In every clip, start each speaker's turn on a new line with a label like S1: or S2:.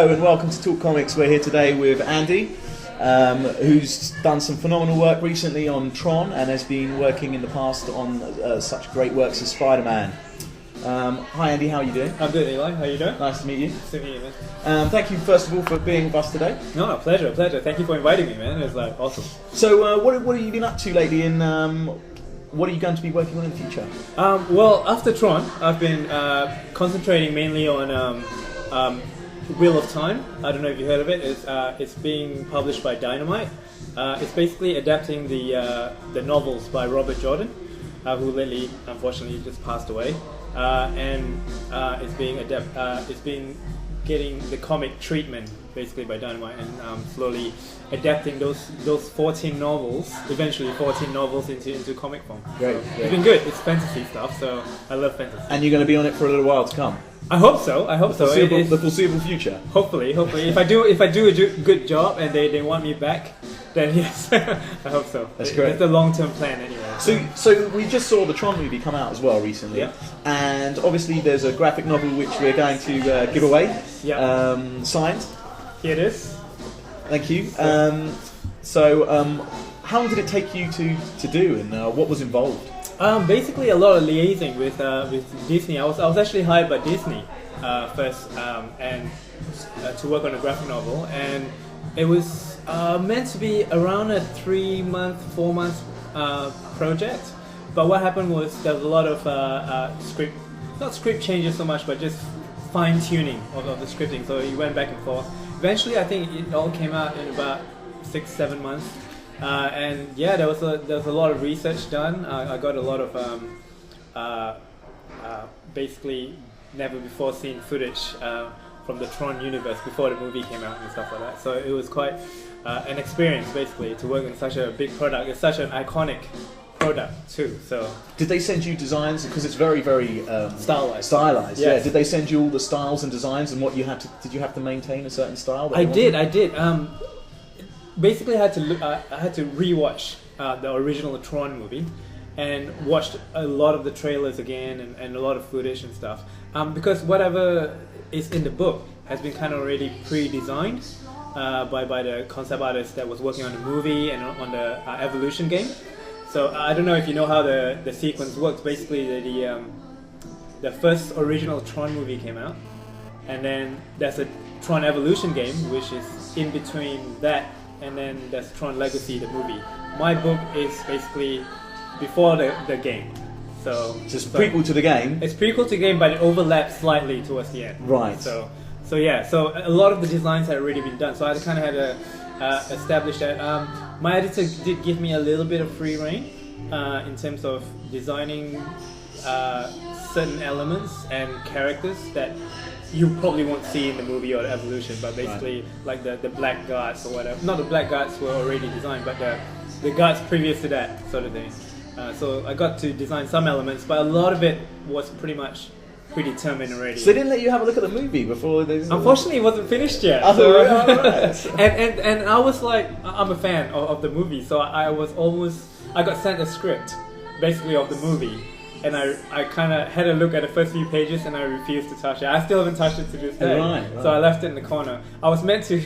S1: Hello and welcome to Talk Comics. We're here today with Andy, who's done some phenomenal work recently on Tron and has been working in the past on such great works as Spider-Man. Hi Andy, how are you doing?
S2: I'm good, Eli. How are you doing?
S1: Nice to meet you.
S2: Nice to meet you, man.
S1: Thank you first of all for being with us today.
S2: No, pleasure. Thank you for inviting me, man. It's like awesome.
S1: So, what have you been up to lately, and what are you going to be working on in the future?
S2: Well, after Tron, I've been concentrating mainly on Wheel of Time. I don't know if you heard of it. It's being published by Dynamite. It's basically adapting the novels by Robert Jordan, who lately, unfortunately, just passed away. And it's being getting the comic treatment basically by Dynamite, and slowly adapting those 14 novels, eventually 14 novels into comic form.
S1: Great.
S2: It's been good. It's fantasy stuff, so I love fantasy.
S1: And you're going to be on it for a little while to come.
S2: I hope so.
S1: The foreseeable future.
S2: Hopefully, if I do a good job and they want me back, then yes, I hope so.
S1: That's great.
S2: It's a long-term plan anyway.
S1: So we just saw the Tron movie come out as well recently,
S2: yeah.
S1: And obviously there's a graphic novel which we're going to give away, signed.
S2: Here it is.
S1: Thank you. How long did it take you to do, and what was involved?
S2: Basically, a lot of liaising with Disney. I was actually hired by Disney first, and to work on a graphic novel, and it was meant to be around a 4 month project. But what happened was there was a lot of not script changes so much, but just fine tuning of the scripting. So you went back and forth. Eventually, I think it all came out in about 6-7 months. And yeah, there was a lot of research done. I got a lot of basically never before seen footage from the Tron universe before the movie came out and stuff like that. So it was quite an experience basically to work on such a big product. It's such an iconic product too. So
S1: did they send you designs, because it's very stylized?
S2: Yes.
S1: Yeah. Did they send you all the styles and designs, and did you have to maintain a certain style?
S2: I did. Basically, I had to rewatch the original Tron movie and watched a lot of the trailers again and a lot of footage and stuff. Because whatever is in the book has been kind of already pre-designed by the concept artist that was working on the movie and on the Evolution game. So I don't know if you know how the sequence works. Basically, the first original Tron movie came out, and then there's a Tron Evolution game, which is in between that. And then there's Tron Legacy, the movie. My book is basically before the game. So
S1: it's prequel to the game? It's
S2: prequel to the game, but it overlaps slightly towards the end.
S1: Right.
S2: So a lot of the designs had already been done. So I kind of had to establish that. My editor did give me a little bit of free rein in terms of designing certain elements and characters that you probably won't see in the movie or the Evolution, but basically like the black guards or whatever. Not the black guards were already designed, but the guards previous to that sort of thing. So I got to design some elements, but a lot of it was pretty much predetermined already.
S1: So they didn't let you have a look at the movie before they...
S2: Unfortunately, it wasn't finished yet. And I was like, I'm a fan of the movie, so I got sent a script basically of the movie. And I kind of had a look at the first few pages, and I refused to touch it. I still haven't touched it to this day. Right. So I left it in the corner. I was meant to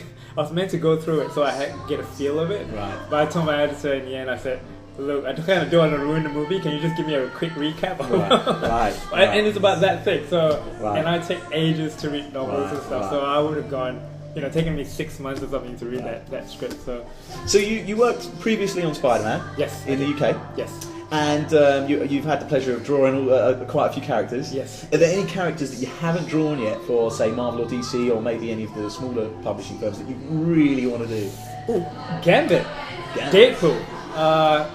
S2: go through it, so I had to get a feel of it.
S1: Right.
S2: But I told my editor in the end, I said, "Look, I kind of don't want to ruin the movie. Can you just give me a quick recap?"
S1: Right.
S2: And it's about that thick. So and I take ages to read novels and stuff. So I would have gone. Taken me 6 months or something to read that script. So
S1: you worked previously on Spider-Man?
S2: Yes.
S1: In the UK?
S2: Yes.
S1: And you've had the pleasure of drawing quite a few characters.
S2: Yes.
S1: Are there any characters that you haven't drawn yet for, say, Marvel or DC, or maybe any of the smaller publishing firms that you really want to do?
S2: Oh, Gambit. Deadpool.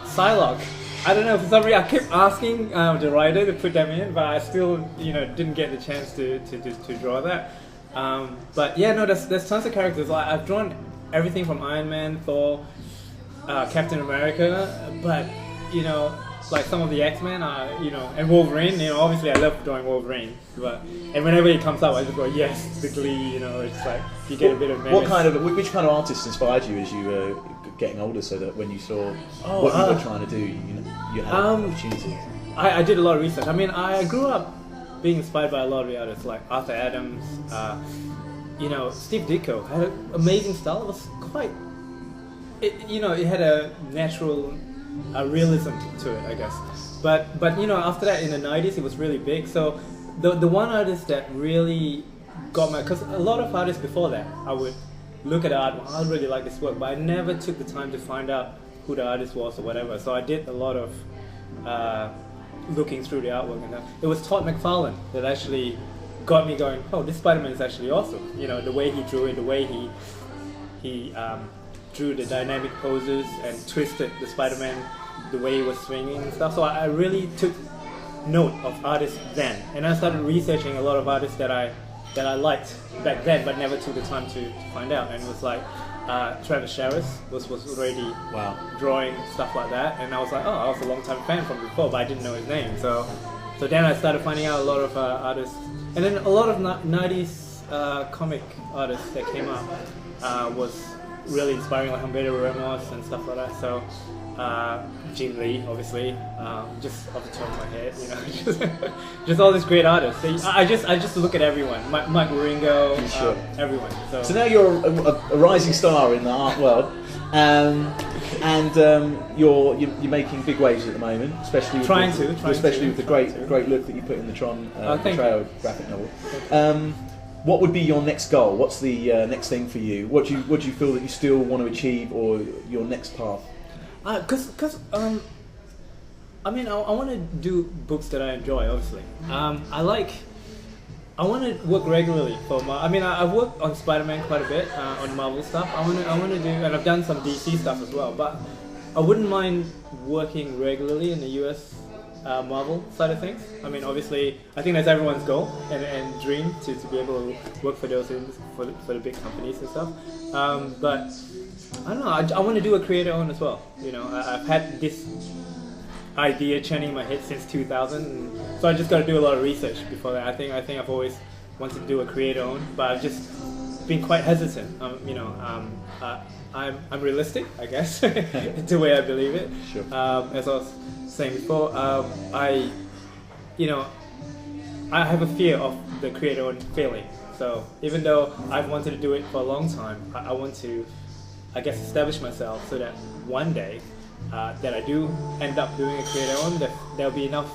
S2: Psylocke. I don't know, for some reason I kept asking the writer to put them in, but I still didn't get the chance to draw that. But yeah, no, there's tons of characters. I've drawn everything from Iron Man, Thor, Captain America, but like some of the X-Men, and Wolverine. Obviously I love drawing Wolverine, and whenever he comes up, I just go yes, the glee. It's like you get a bit of menace.
S1: Which kind of artists inspired you as you were getting older, so that when you saw what you were trying to do, you had opportunities?
S2: I did a lot of research. I mean, I grew up being inspired by a lot of the artists like Arthur Adams, Steve Ditko had an amazing style. It was quite, it had a natural realism to it, I guess. But after that in the 90s, it was really big. So the one artist that really got because a lot of artists before that, I would look at the art, I really like this work, but I never took the time to find out who the artist was or whatever. So I did a lot of looking through the artwork, and it was Todd McFarlane that actually got me going, oh, this Spider-Man is actually awesome. The way he drew it, the way he drew the dynamic poses and twisted the Spider-Man, the way he was swinging and stuff. So I really took note of artists then, and I started researching a lot of artists that I liked back then, but never took the time to find out. And it was like Travis Sharris was already drawing stuff like that, and I was like, oh, I was a long time fan from before, but I didn't know his name. So then I started finding out a lot of artists, and then a lot of 90s comic artists that came up was really inspiring, like Humberto Ramos and stuff like that. So Jim Lee, obviously, just off the top of my head, just all these great artists. I just look at everyone, Mike Wieringo, everyone.
S1: So now you're a rising star in the art world, and you're making big waves at the moment, especially with the great look that you put in the Tron Betrayal graphic novel. What would be your next goal? What's the next thing for you? What do you feel that you still want to achieve, or your next path?
S2: I want to do books that I enjoy, obviously. I want to work regularly for I've worked on Spider-Man quite a bit, on Marvel stuff. I want to do, and I've done some DC stuff as well, but I wouldn't mind working regularly in the US Marvel side of things. Obviously, I think that's everyone's goal and dream to be able to work for those for the big companies and stuff. But I don't know. I want to do a creator own as well. I've had this idea churning in my head since 2000, so I just got to do a lot of research before that. I think I've always wanted to do a creator own, but I've just been quite hesitant. I'm realistic, I guess, the way I believe it.
S1: Sure.
S2: As I was saying before, I have a fear of the creator own failing. So even though I've wanted to do it for a long time, I want to, I guess, establish myself so that one day that I do end up doing a creator own, that there'll be enough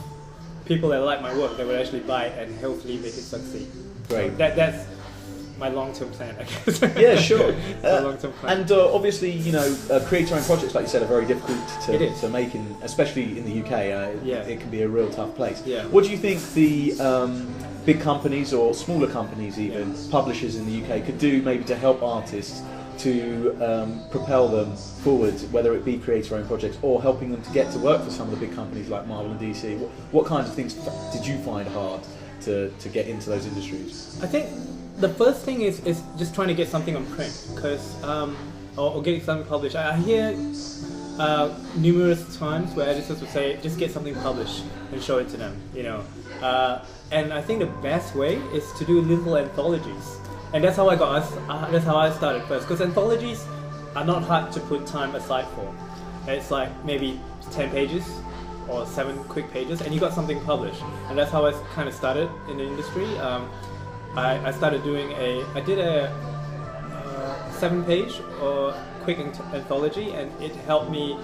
S2: people that like my work that will actually buy it and hopefully make it succeed.
S1: Great.
S2: So that's my long-term plan, I guess.
S1: Yeah, sure.
S2: Long-term plan.
S1: And obviously, creator-owned projects, like you said, are very difficult to make, especially in the UK. It can be a real tough place.
S2: Yeah.
S1: What do you think the big companies or smaller companies, even publishers in the UK, could do maybe to help artists to propel them forward, whether it be creator-owned projects or helping them to get to work for some of the big companies like Marvel and DC? What kinds of things did you find hard to get into those industries? I think
S2: the first thing is just trying to get something on print, because or getting something published. I hear numerous times where editors would say, just get something published and show it to them, and I think the best way is to do little anthologies, and that's how that's how I started first, because anthologies are not hard to put time aside for. It's like maybe 10 pages or 7 quick pages, and you got something published, and that's how I kind of started in the industry. I started doing I did a 7-page or quick anthology, and it helped me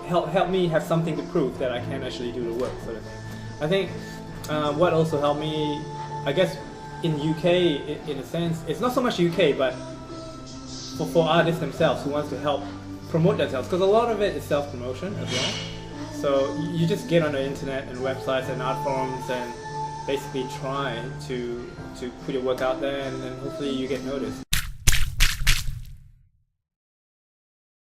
S2: help me have something to prove that I can actually do the work, sort of thing. I think what also helped me, I guess, in UK, in a sense, it's not so much UK, but for artists themselves who wants to help promote themselves, because a lot of it is self-promotion as well. So you just get on the internet and websites and art forums and basically try to put your work out there, and hopefully you get noticed.